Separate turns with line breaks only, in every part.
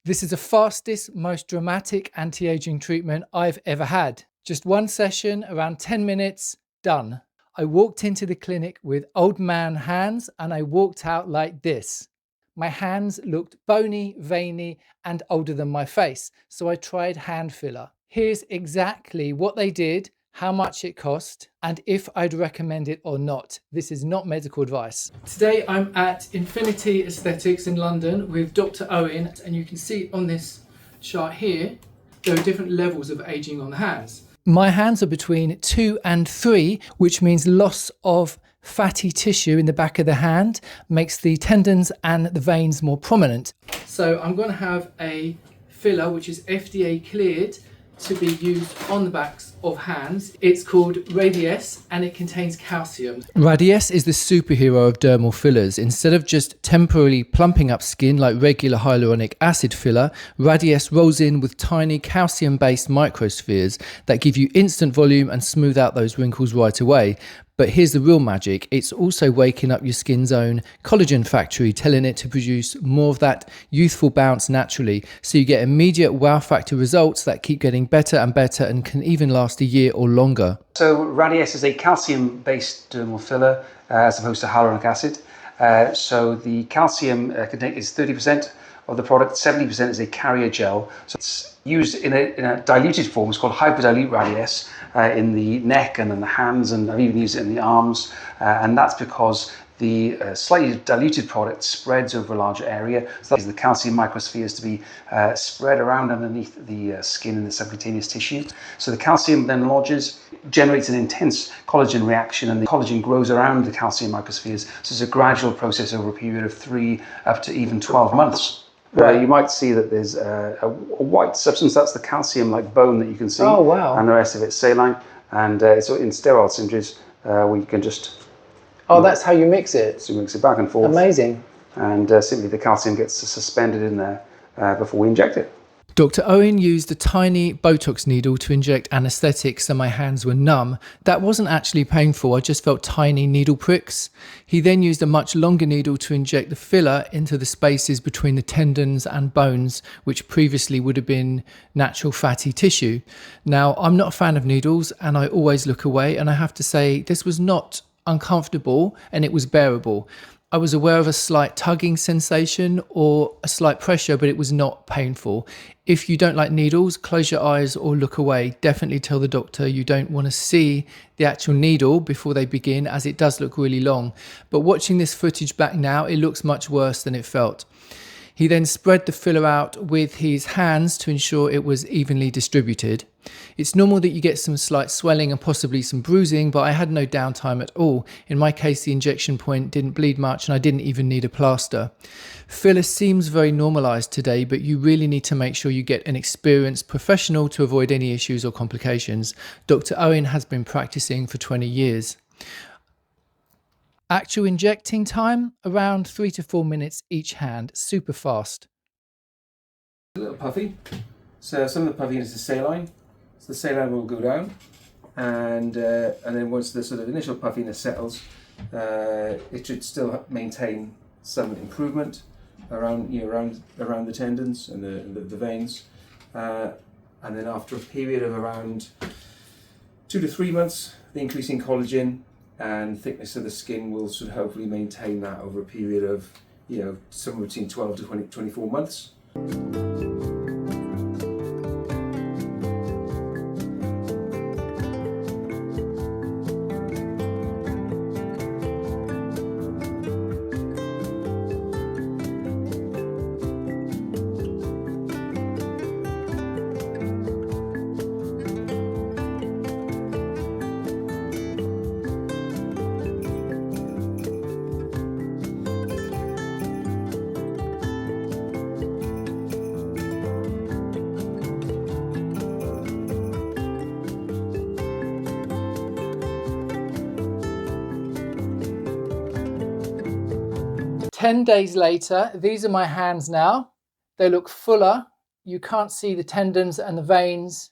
This is the fastest, most dramatic anti-aging treatment I've ever had. Just one session, around 10 minutes, done. I walked into the clinic with old man hands and I walked out like this. My hands looked bony, veiny, and older than my face, so I tried hand filler. Here's exactly what they did, how much it cost, and if I'd recommend it or not. This is not medical advice. Today I'm at Infinity Aesthetics in London with Dr. Owen, and you can see on this chart here, there are different levels of aging on the hands. My hands are between 2 and 3, which means loss of fatty tissue in the back of the hand makes the tendons and the veins more prominent. So I'm going to have a filler which is FDA cleared to be used on the backs of hands. It's called Radiesse and it contains calcium. Radiesse is the superhero of dermal fillers. Instead of just temporarily plumping up skin like regular hyaluronic acid filler, Radiesse rolls in with tiny calcium-based microspheres that give you instant volume and smooth out those wrinkles right away. But here's the real magic. It's also waking up your skin's own collagen factory, telling it to produce more of that youthful bounce naturally. So you get immediate wow factor results that keep getting better and better and can even last a year or longer.
So Radiesse is a calcium-based dermal filler as opposed to hyaluronic acid. So the calcium content is 30% of the product, 70% is a carrier gel. So it's used in a diluted form. It's called hyperdilute Radiesse in the neck and in the hands, and I've even used it in the arms. And that's because the slightly diluted product spreads over a larger area. So that is the calcium microspheres to be spread around underneath the skin and the subcutaneous tissue. So the calcium then lodges, generates an intense collagen reaction, and the collagen grows around the calcium microspheres. So it's a gradual process over a period of 3 up to even 12 months. You might see that there's a white substance, that's the calcium like bone that you can see.
Oh, wow.
And the rest of it's saline. And so in sterile syringes, we can just...
Oh, that's how you mix it?
So you mix it back and forth.
Amazing.
And simply the calcium gets suspended in there before we inject it.
Dr. Owen used a tiny Botox needle to inject anaesthetic so my hands were numb. That wasn't actually painful, I just felt tiny needle pricks. He then used a much longer needle to inject the filler into the spaces between the tendons and bones, which previously would have been natural fatty tissue. Now, I'm not a fan of needles and I always look away, and I have to say this was not uncomfortable and it was bearable. I was aware of a slight tugging sensation or a slight pressure, but it was not painful. If you don't like needles, close your eyes or look away. Definitely tell the doctor you don't want to see the actual needle before they begin, as it does look really long. But watching this footage back now, it looks much worse than it felt. He then spread the filler out with his hands to ensure it was evenly distributed. It's normal that you get some slight swelling and possibly some bruising, but I had no downtime at all. In my case, the injection point didn't bleed much and I didn't even need a plaster. Filler seems very normalized today, but you really need to make sure you get an experienced professional to avoid any issues or complications. Dr. Owen has been practicing for 20 years. Actual injecting time, around 3 to 4 minutes each hand, super fast.
A little puffy. So some of the puffiness is saline. So the saline will go down, and then once the sort of initial puffiness settles, it should still maintain some improvement around around the tendons and the veins, and then after a period of around 2 to 3 months, the increase in collagen and thickness of the skin will sort of hopefully maintain that over a period of, somewhere between 12 to 24 months.
10 days later, these are my hands now. They look fuller. You can't see the tendons and the veins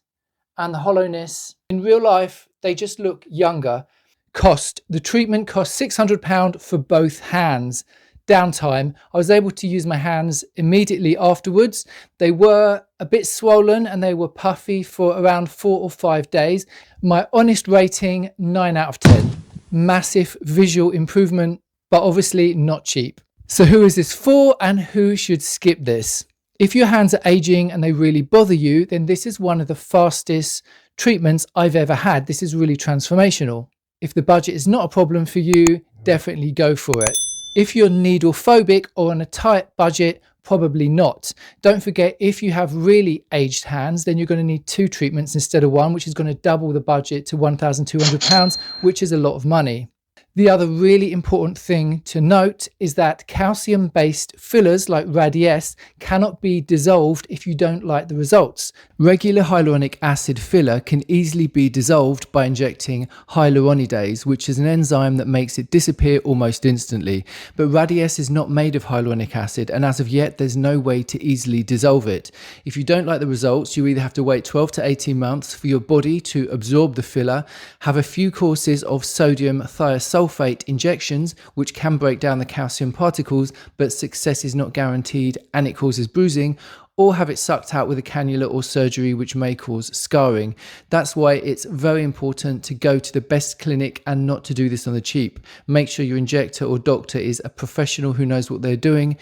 and the hollowness. In real life, they just look younger. Cost. The treatment cost £600 for both hands. Downtime, I was able to use my hands immediately afterwards. They were a bit swollen and they were puffy for around 4 or 5 days. My honest rating, 9 out of 10. Massive visual improvement, but obviously not cheap. So who is this for and who should skip this? If your hands are aging and they really bother you, then this is one of the fastest treatments I've ever had. This is really transformational. If the budget is not a problem for you, definitely go for it. If you're needle phobic or on a tight budget, probably not. Don't forget, if you have really aged hands, then you're going to need 2 treatments instead of 1, which is going to double the budget to £1,200, which is a lot of money. The other really important thing to note is that calcium-based fillers like Radiesse cannot be dissolved if you don't like the results. Regular hyaluronic acid filler can easily be dissolved by injecting hyaluronidase, which is an enzyme that makes it disappear almost instantly. But Radiesse is not made of hyaluronic acid, and as of yet, there's no way to easily dissolve it. If you don't like the results, you either have to wait 12 to 18 months for your body to absorb the filler, have a few courses of sodium thiosulfate injections, which can break down the calcium particles, but success is not guaranteed and it causes bruising, or have it sucked out with a cannula or surgery, which may cause scarring. That's why it's very important to go to the best clinic and not to do this on the cheap. Make sure your injector or doctor is a professional who knows what they're doing.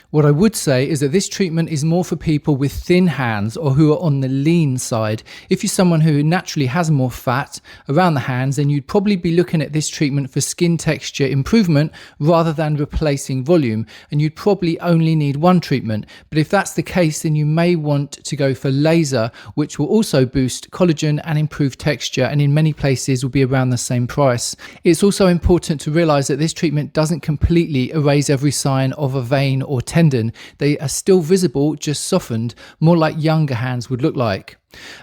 What I would say is that this treatment is more for people with thin hands or who are on the lean side. If you're someone who naturally has more fat around the hands, then you'd probably be looking at this treatment for skin texture improvement rather than replacing volume, and you'd probably only need 1 treatment. But if that's the case, then you may want to go for laser, which will also boost collagen and improve texture, and in many places will be around the same price. It's also important to realize that this treatment doesn't completely erase every sign of a vein or tendon. They are still visible, just softened, more like younger hands would look like.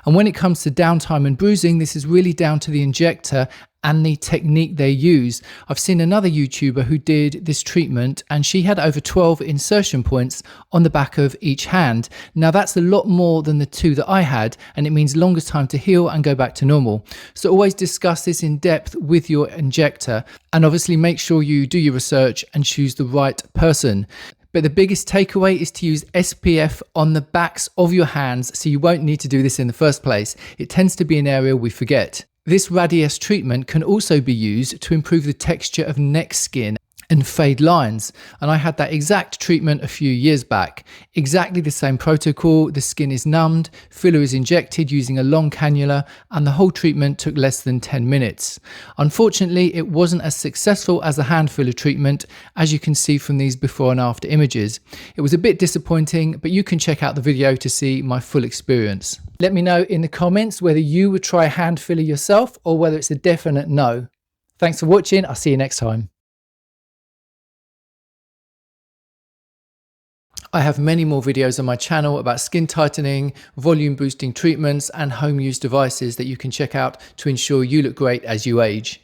And when it comes to downtime and bruising, this is really down to the injector and the technique they use. I've seen another YouTuber who did this treatment and she had over 12 insertion points on the back of each hand. Now that's a lot more than the 2 that I had, and it means longer time to heal and go back to normal. So always discuss this in depth with your injector, and obviously make sure you do your research and choose the right person. But the biggest takeaway is to use SPF on the backs of your hands, so you won't need to do this in the first place. It tends to be an area we forget. This Radiesse treatment can also be used to improve the texture of neck skin and fade lines, and I had that exact treatment a few years back. Exactly the same protocol. The skin is numbed, filler is injected using a long cannula, and the whole treatment took less than 10 minutes. Unfortunately, it wasn't as successful as the hand filler treatment, as you can see from these before and after images. It was a bit disappointing, but you can check out the video to see my full experience. Let me know in the comments whether you would try hand filler yourself or whether it's a definite no. Thanks for watching. I'll see you next time. I have many more videos on my channel about skin tightening, volume boosting treatments, and home use devices that you can check out to ensure you look great as you age.